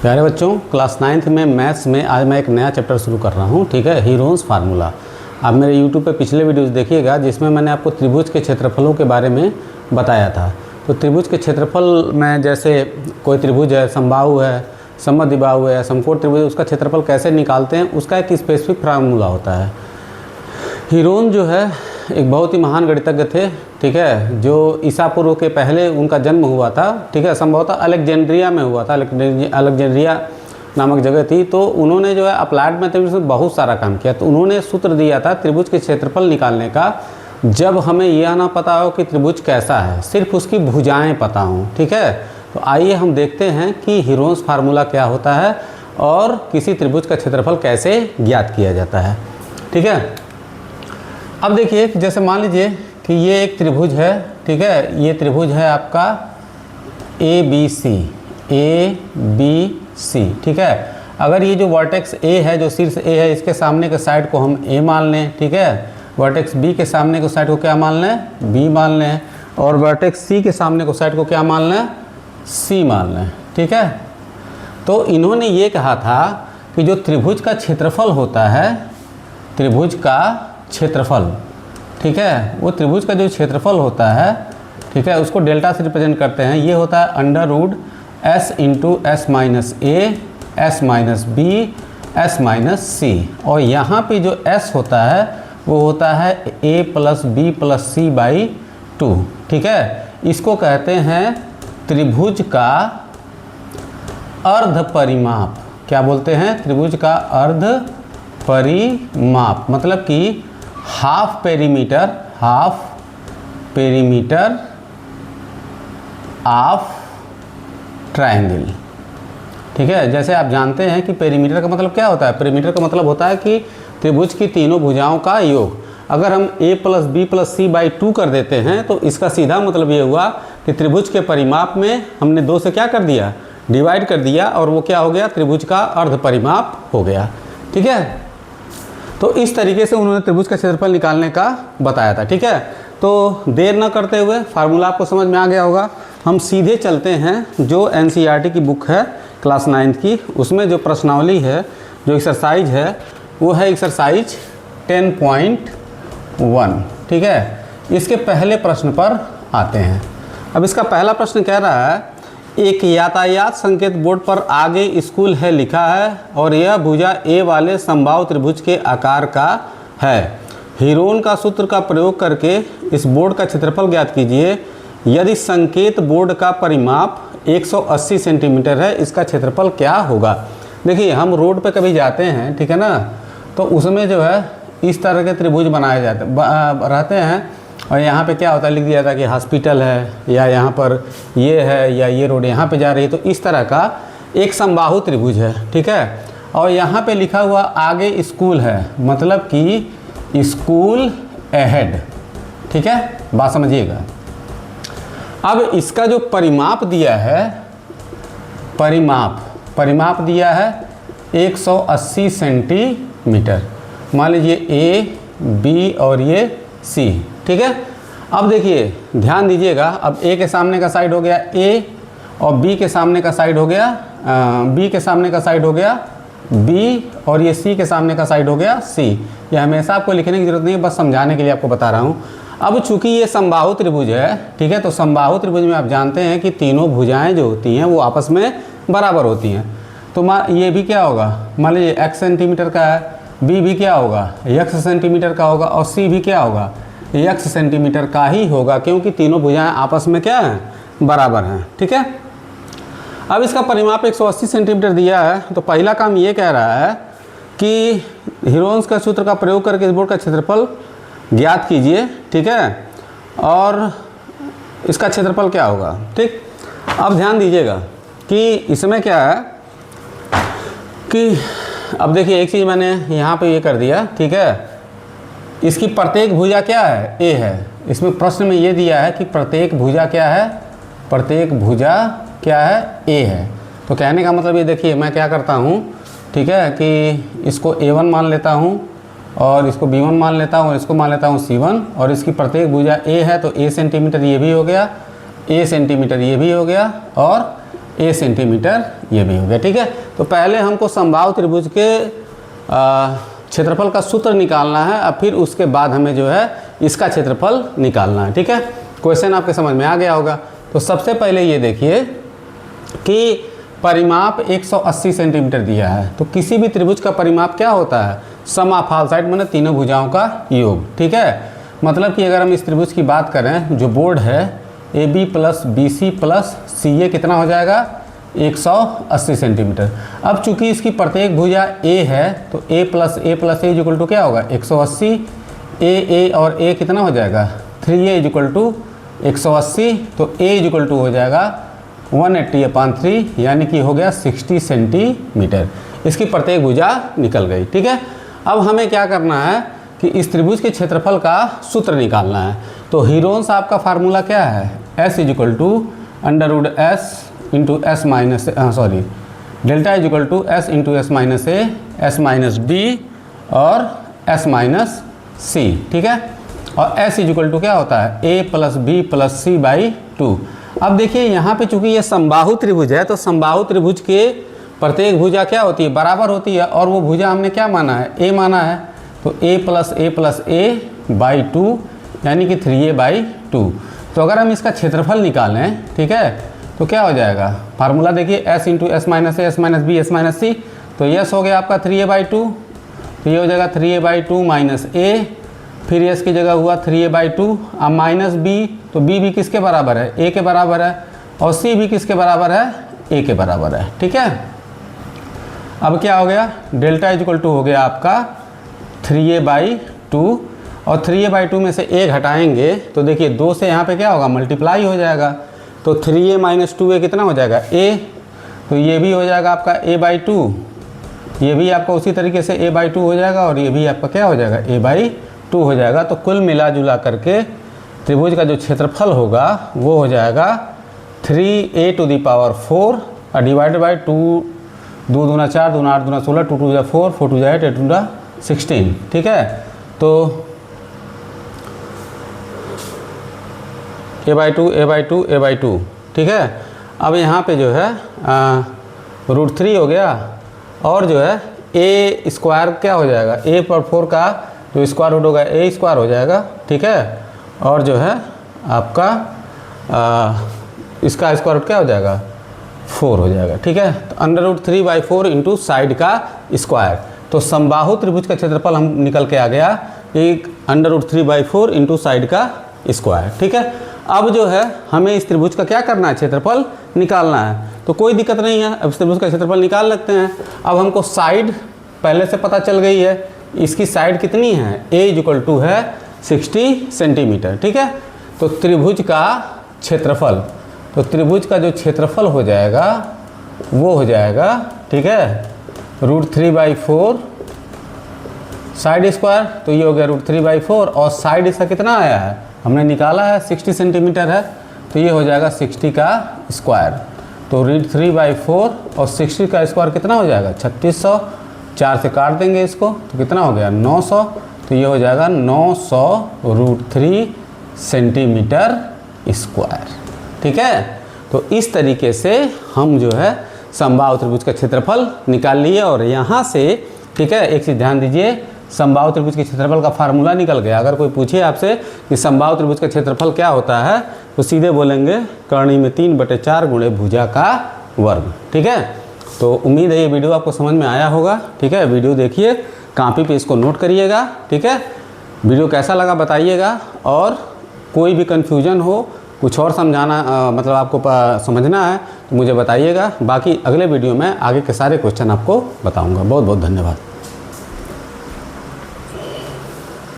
प्यारे बच्चों, class 9th में मैथ्स में आज मैं एक नया चैप्टर शुरू कर रहा हूँ। ठीक है, हीरोन्स फार्मूला। आप मेरे यूट्यूब पे पिछले वीडियोस देखिएगा जिसमें मैंने आपको त्रिभुज के क्षेत्रफलों के बारे में बताया था। तो त्रिभुज के क्षेत्रफल में जैसे कोई त्रिभुज है, समबाहु है, समद्विबाहु है, समकोण त्रिभुज, उसका क्षेत्रफल कैसे निकालते हैं उसका एक स्पेसिफिक फार्मूला होता है। हीरोन जो है एक बहुत ही महान गणितज्ञ थे, ठीक है, जो ईसा पूर्व के पहले उनका जन्म हुआ था। ठीक है, संभवतः अलेक्जेंड्रिया में हुआ था। अलेक्जेंड्रिया नामक जगह थी। तो उन्होंने जो है अप्लाइड मैथमेटिक्स में बहुत सारा काम किया। तो उन्होंने सूत्र दिया था त्रिभुज के क्षेत्रफल निकालने का, जब हमें यह ना पता हो कि त्रिभुज कैसा है, सिर्फ उसकी भुजाएं पता हों। ठीक है, तो आइए हम देखते हैं कि हीरोन्स फार्मूला क्या होता है और किसी त्रिभुज का क्षेत्रफल कैसे ज्ञात किया जाता है। ठीक है, अब देखिए जैसे मान लीजिए कि ये एक त्रिभुज है। ठीक है, ये त्रिभुज है आपका ए बी सी। ठीक है, अगर ये जो वर्टेक्स ए है, जो शीर्ष ए है, इसके सामने के साइड को हम ए मान लें। ठीक है, वर्टेक्स बी के सामने को साइड को क्या मान लें, बी मान लें, और वर्टेक्स सी के सामने को साइड को क्या मान लें, सी मान लें। ठीक है, तो इन्होंने ये कहा था कि जो त्रिभुज का क्षेत्रफल होता है, त्रिभुज का क्षेत्रफल, ठीक है, वो त्रिभुज का जो क्षेत्रफल होता है, ठीक है, उसको डेल्टा से रिप्रेजेंट करते हैं। ये होता है under root S into S minus A, S minus B, S minus C. और यहाँ पे जो एस होता है वो होता है A plus B plus C by 2। ठीक है, इसको कहते हैं त्रिभुज का अर्ध परिमाप। क्या बोलते हैं? त्रिभुज का अर्ध परिमाप, मतलब कि हाफ पेरीमीटर ऑफ ट्रायंगल। ठीक है, जैसे आप जानते हैं कि पेरीमीटर का मतलब क्या होता है? पेरीमीटर का मतलब होता है कि त्रिभुज की तीनों भुजाओं का योग। अगर हम a plus B plus C by 2 कर देते हैं तो इसका सीधा मतलब ये हुआ कि त्रिभुज के परिमाप में हमने 2 से क्या कर दिया, डिवाइड कर दिया, और वो क्या हो गया, त्रिभुज का अर्ध परिमाप हो गया। ठीक है, तो इस तरीके से उन्होंने त्रिभुज का क्षेत्रफल निकालने का बताया था। ठीक है, तो देर न करते हुए, फार्मूला आपको समझ में आ गया होगा, हम सीधे चलते हैं जो एनसीईआरटी की बुक है क्लास 9th की, उसमें जो प्रश्नावली है, जो एक्सरसाइज है, वो है एक्सरसाइज 10.1। ठीक है, इसके पहले प्रश्न पर आते हैं। अब इसका पहला प्रश्न कह रहा है, एक यातायात संकेत बोर्ड पर आगे स्कूल है लिखा है और यह भुजा ए वाले समबाहु त्रिभुज के आकार का है। हीरोन का सूत्र का प्रयोग करके इस बोर्ड का क्षेत्रफल ज्ञात कीजिए। यदि संकेत बोर्ड का परिमाप 180 सेंटीमीटर है, इसका क्षेत्रफल क्या होगा? देखिए, हम रोड पे कभी जाते हैं, ठीक है ना, तो उसमें जो है इस तरह के त्रिभुज बनाए जाते रहते हैं, और यहाँ पे क्या होता है, लिख दिया जाता है कि हॉस्पिटल है, या यहाँ पर ये है, या ये रोड यहाँ पे जा रही है। तो इस तरह का एक समबाहु त्रिभुज है। ठीक है, और यहाँ पे लिखा हुआ आगे स्कूल है, मतलब कि स्कूल अहेड। ठीक है, बात समझिएगा। अब इसका जो परिमाप दिया है, परिमाप दिया है 180 सेंटीमीटर। मान लीजिए ए, बी और ये सी। ठीक है, अब देखिए ध्यान दीजिएगा, अब ए के सामने का साइड हो गया ए, और बी के सामने का साइड हो गया बी, और ये सी के सामने का साइड हो गया सी। ये हमेशा आपको लिखने की जरूरत नहीं है, बस समझाने के लिए आपको बता रहा हूँ। अब चूंकि ये समबाहु त्रिभुज है, ठीक है, तो समबाहु त्रिभुज में आप जानते हैं कि तीनों भुजाएं जो होती हैं वो आपस में बराबर होती हैं। तो ये भी क्या होगा, मान लीजिए x सेंटीमीटर का है, बी भी क्या होगा, x सेंटीमीटर का होगा, और सी भी क्या होगा, x सेंटीमीटर का ही होगा, क्योंकि तीनों भुजाएं आपस में क्या हैं, बराबर हैं। ठीक है, अब इसका परिमाप 180 सेंटीमीटर दिया है, तो पहला काम ये कह रहा है कि हीरोन्स का सूत्र का प्रयोग करके इस बोर्ड का क्षेत्रफल ज्ञात कीजिए। ठीक है, और इसका क्षेत्रफल क्या होगा। ठीक, अब ध्यान दीजिएगा कि इसमें क्या है कि अब देखिए एक चीज़ मैंने यहाँ पे ये कर दिया। ठीक है, इसकी प्रत्येक भुजा क्या है, ए है। इसमें प्रश्न में ये दिया है कि प्रत्येक भुजा क्या है, प्रत्येक भुजा क्या है, ए है। तो कहने का मतलब ये देखिए, मैं क्या करता हूँ, ठीक है, कि इसको A1 मान लेता हूँ, और इसको B1 मान लेता हूँ, और इसको मान लेता हूँ C1, और इसकी प्रत्येक भुजा ए है, तो A सेंटीमीटर ये भी हो गया, A सेंटीमीटर ये भी हो गया, और A सेंटीमीटर ये भी हो गया। ठीक है, तो पहले हमको समबाहु त्रिभुज के क्षेत्रफल का सूत्र निकालना है, अब फिर उसके बाद हमें जो है इसका क्षेत्रफल निकालना है। ठीक है, क्वेश्चन आपके समझ में आ गया होगा। तो सबसे पहले ये देखिए कि परिमाप 180 सेंटीमीटर दिया है, तो किसी भी त्रिभुज का परिमाप क्या होता है, सम ऑफ ऑल साइड माने तीनों भुजाओं का योग। ठीक है, मतलब कि अगर हम इस त्रिभुज की बात करें, जो बोर्ड है AB plus BC plus CA कितना हो जाएगा 180 सेंटीमीटर। अब चूंकि इसकी प्रत्येक भुजा A है तो A plus A equal to क्या होगा 180, A और A कितना हो जाएगा 3A इक्वल टू 180, तो A इक्वल टू हो जाएगा 180/3 यानी कि हो गया 60 सेंटीमीटर। इसकी प्रत्येक भुजा निकल गई। ठीक है, अब हमें क्या करना है कि इस त्रिभुज के क्षेत्रफल का सूत्र निकालना है। तो हीरोन्स आपका फार्मूला क्या है, S equal to √S into S minus delta equal to S into S minus A, S minus B और S माइनस C। ठीक है, और S इक्वल टू क्या होता है A plus B plus C by 2। अब देखिए यहाँ पे चूंकि ये समबाहु त्रिभुज है, तो समबाहु त्रिभुज के प्रत्येक भुजा क्या होती है, बराबर होती है, और वो भुजा हमने क्या माना है, A माना है, तो A प्लस A बाई 2 यानी कि 3A/2। तो अगर हम इसका क्षेत्रफल निकालें, ठीक है, तो क्या हो जाएगा, फार्मूला देखिए S into S minus A, S minus B, S minus C, तो यस हो गया आपका 3A/2, तो ये हो जाएगा 3A/2 माइनस A, फिर S की जगह हुआ 3A/2, अब माइनस B, तो B भी किसके बराबर है, A के बराबर है, और C भी किसके बराबर है, A के बराबर है। ठीक है, अब क्या हो गया, डेल्टा इक्वल टू हो गया आपका 3A/2, और 3A/2 में से A घटाएंगे तो देखिए 2 से यहाँ पे क्या होगा, मल्टीप्लाई हो जाएगा, तो 3A माइनस 2A कितना हो जाएगा A, तो ये भी हो जाएगा आपका A/2, ये भी आपका उसी तरीके से A/2 हो जाएगा, और ये भी आपका क्या हो जाएगा A/2 हो जाएगा। तो कुल मिला जुला करके त्रिभुज का जो क्षेत्रफल होगा वो हो जाएगा 3A⁴ डिवाइडेड बाई 2, 2 दूना 4, 2 8 दूना 16, 2 2 जा 4, 4 2 जा 8, 8 2 जा 16। ठीक है, तो A/2 ठीक है। अब यहाँ पे जो है √3 हो गया, और जो है A स्क्वायर क्या हो जाएगा, A/4 का जो स्क्वायर रूट होगा A² हो जाएगा। ठीक है, और जो है आपका इसका स्क्वायर रूट क्या हो जाएगा 4 हो जाएगा। ठीक है, तो √3/4 इंटू साइड का स्क्वायर। तो समबाहु त्रिभुज का क्षेत्रफल हम निकल के आ गया, एक √3/4 इंटू साइड का स्क्वायर। ठीक है, अब जो है हमें इस त्रिभुज का क्या करना है, क्षेत्रफल निकालना है। तो कोई दिक्कत नहीं है, अब इस त्रिभुज का क्षेत्रफल निकाल लगते हैं। अब हमको साइड पहले से पता चल गई है, इसकी साइड कितनी है, A इक्वल टू है 60 सेंटीमीटर। ठीक है, तो त्रिभुज का क्षेत्रफल, तो त्रिभुज का जो क्षेत्रफल हो जाएगा वो हो जाएगा, ठीक है, √3/4 साइड स्क्वायर, तो ये हो गया √3/4, और साइड इसका कितना आया है, हमने निकाला है 60 सेंटीमीटर है, तो ये हो जाएगा 60 का स्क्वायर। तो √3/4 और 60 का स्क्वायर कितना हो जाएगा 3600, 4 से काट देंगे इसको तो कितना हो गया 900, तो ये हो जाएगा 900 √3 सेंटीमीटर स्क्वायर। ठीक है, तो इस तरीके से हम जो है समबाहु त्रिभुज का क्षेत्रफल निकाल लिए। और यहाँ से, ठीक है, एक चीज़ ध्यान दीजिए, समबाहु त्रिभुज के क्षेत्रफल का फार्मूला निकल गया। अगर कोई पूछे आपसे कि समबाहु त्रिभुज का क्षेत्रफल क्या होता है, तो सीधे बोलेंगे कर्णी में 3/4 गुणे भुजा का वर्ग। ठीक है, तो उम्मीद है ये वीडियो आपको समझ में आया होगा। ठीक है, वीडियो देखिए, कॉपी पे इसको नोट करिएगा। ठीक है, वीडियो कैसा लगा बताइएगा, और कोई भी कन्फ्यूजन हो, कुछ और समझाना मतलब आपको समझना है तो मुझे बताइएगा। बाकी अगले वीडियो में आगे के सारे क्वेश्चन आपको बताऊंगा। बहुत बहुत धन्यवाद।